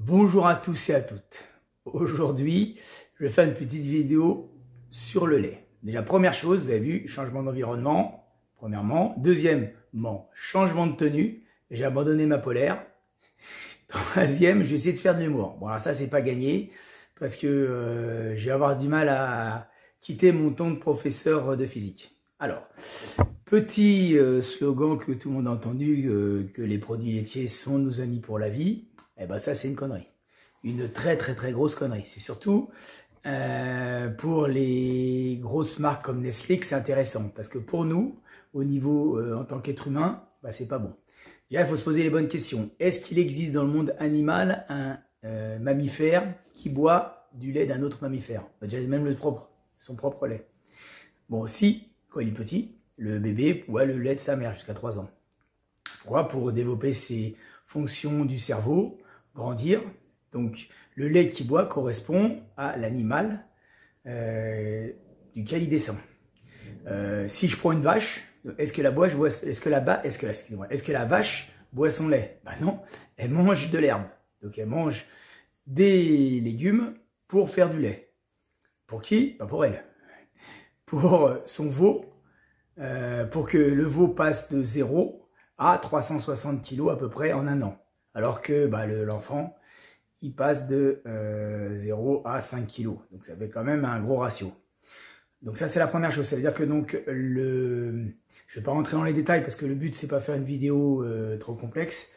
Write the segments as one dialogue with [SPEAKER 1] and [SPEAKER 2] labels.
[SPEAKER 1] Bonjour à tous et à toutes. Aujourd'hui, je vais faire une petite vidéo sur le lait. Déjà, première chose, vous avez vu, changement d'environnement, premièrement. Deuxièmement, changement de tenue. J'ai abandonné ma polaire. Troisième, je vais essayer de faire de l'humour. Bon, alors ça, c'est pas gagné parce que je vais avoir du mal à quitter mon ton de professeur de physique. Alors, petit slogan que tout le monde a entendu, que les produits laitiers sont nos amis pour la vie. Eh ben ça, c'est une connerie. Une très grosse connerie. C'est surtout pour les grosses marques comme Nestlé que c'est intéressant. Parce que pour nous, au niveau en tant qu'être humain, bah, c'est pas bon. Déjà, il faut se poser les bonnes questions. Est-ce qu'il existe dans le monde animal un mammifère qui boit du lait d'un autre mammifère? Bah, déjà, même son propre lait. Bon, si, quand il est petit, le bébé boit le lait de sa mère jusqu'à 3 ans. Pourquoi? Pour développer ses fonctions du cerveau, grandir. Donc, le lait qu'il boit correspond à l'animal duquel il descend. Si je prends une vache, est-ce que la vache boit son lait? Ben non, elle mange de l'herbe. Donc, elle mange des légumes pour faire du lait. Pour qui? Pas pour elle. Pour son veau, pour que le veau passe de 0 à 360 kg à peu près en un an. Alors que bah, l'enfant, il passe de 0 à 5 kg. Donc ça fait quand même un gros ratio. Donc ça, c'est la première chose. Ça veut dire que donc je ne vais pas rentrer dans les détails parce que le but, c'est pas faire une vidéo trop complexe.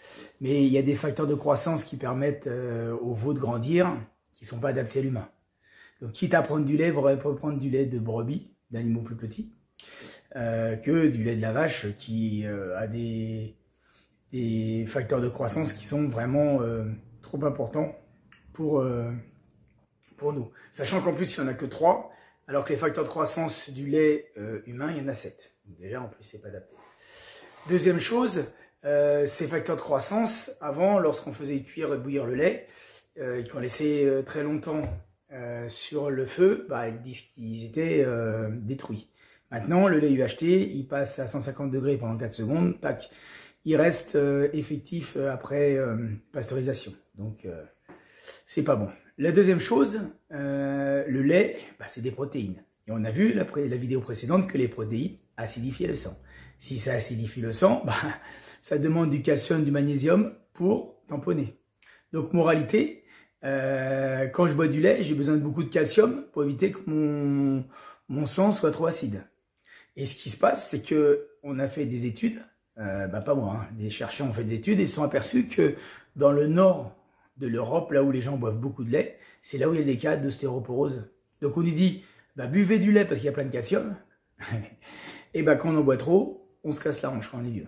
[SPEAKER 1] Mais il y a des facteurs de croissance qui permettent au veau de grandir, qui ne sont pas adaptés à l'humain. Donc quitte à prendre du lait, il faudrait prendre du lait de brebis, d'animaux plus petits, que du lait de la vache qui a des facteurs de croissance qui sont vraiment trop importants pour nous. Sachant qu'en plus, il n'y en a que 3, alors que les facteurs de croissance du lait humain, il y en a 7. Donc déjà, en plus, c'est pas adapté. Deuxième chose, ces facteurs de croissance, avant, lorsqu'on faisait cuire et bouillir le lait, et qu'on laissait très longtemps sur le feu, bah, ils étaient détruits. Maintenant, le lait UHT, il passe à 150 degrés pendant 4 secondes, tac, il reste effectif après pasteurisation. Donc, c'est pas bon. La deuxième chose, le lait, bah, c'est des protéines. Et on a vu la vidéo précédente que les protéines acidifiaient le sang. Si ça acidifie le sang, bah, ça demande du calcium, du magnésium pour tamponner. Donc, moralité, quand je bois du lait, j'ai besoin de beaucoup de calcium pour éviter que mon sang soit trop acide. Et ce qui se passe, c'est que on a fait des études, bah pas moi, hein, des chercheurs ont fait des études et se sont aperçus que dans le nord de l'Europe, là où les gens boivent beaucoup de lait, c'est là où il y a des cas d'ostéoporose. Donc on nous dit, bah buvez du lait parce qu'il y a plein de calcium. Et bah quand on en boit trop, on se casse la hanche quand on est vieux.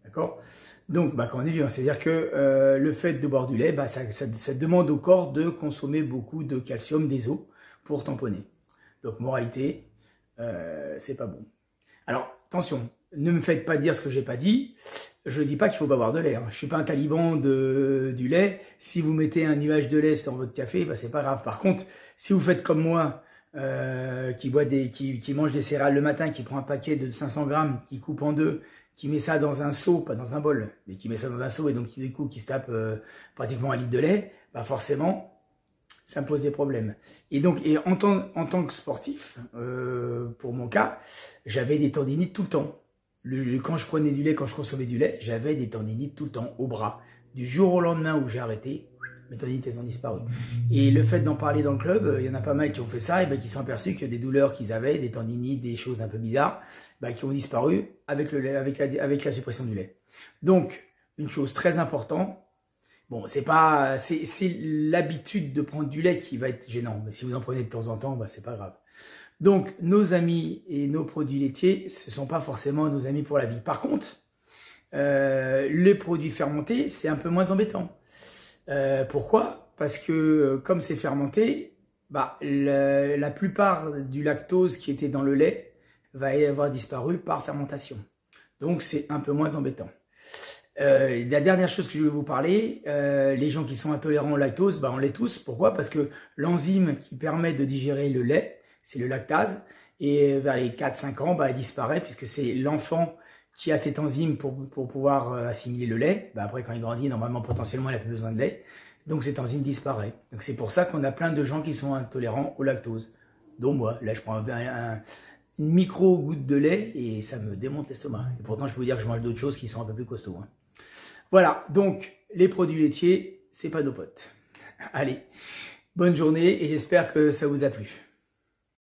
[SPEAKER 1] D'accord? Donc bah quand on est vieux, c'est-à-dire que le fait de boire du lait, bah, ça demande au corps de consommer beaucoup de calcium des os pour tamponner. Donc moralité, c'est pas bon. Alors attention, ne me faites pas dire ce que j'ai pas dit. Je dis pas qu'il faut pas boire de lait. Hein. Je suis pas un taliban du lait. Si vous mettez un nuage de lait sur votre café, bah c'est pas grave. Par contre, si vous faites comme moi, qui mange des céréales le matin, qui prend un paquet de 500 grammes, qui coupe en deux, qui met ça dans un seau, pas dans un bol, mais qui met ça dans un seau et donc du coup qui se tape pratiquement 1 litre de lait, bah forcément, ça me pose des problèmes. Et donc, en tant que sportif, pour mon cas, j'avais des tendinites tout le temps. Quand je prenais du lait, quand je consommais du lait, j'avais des tendinites tout le temps, au bras. Du jour au lendemain où j'ai arrêté, mes tendinites, elles ont disparu. Et le fait d'en parler dans le club, il y en a pas mal qui ont fait ça, et ben, qui sont aperçus que des douleurs qu'ils avaient, des tendinites, des choses un peu bizarres, ben, qui ont disparu avec le lait, avec la suppression du lait. Donc, une chose très importante, bon, c'est l'habitude de prendre du lait qui va être gênant. Mais si vous en prenez de temps en temps, bah, c'est pas grave. Donc, nos amis et nos produits laitiers, ce sont pas forcément nos amis pour la vie. Par contre, les produits fermentés, c'est un peu moins embêtant. Pourquoi? Parce que comme c'est fermenté, bah, la plupart du lactose qui était dans le lait va avoir disparu par fermentation. Donc, c'est un peu moins embêtant. La dernière chose que je vais vous parler, les gens qui sont intolérants au lactose, bah on l'est tous. Pourquoi? Parce que l'enzyme qui permet de digérer le lait, c'est le lactase. Et vers les 4-5 ans, bah, il disparaît puisque c'est l'enfant qui a cette enzyme pour pouvoir assimiler le lait. Bah, après, quand il grandit, normalement, potentiellement, il n'a plus besoin de lait. Donc cette enzyme disparaît. Donc c'est pour ça qu'on a plein de gens qui sont intolérants au lactose. Dont moi, là je prends une micro-goutte de lait et ça me démonte l'estomac. Et pourtant je peux vous dire que je mange d'autres choses qui sont un peu plus costauds. Hein. Voilà, donc les produits laitiers, c'est pas nos potes. Allez, bonne journée et j'espère que ça vous a plu.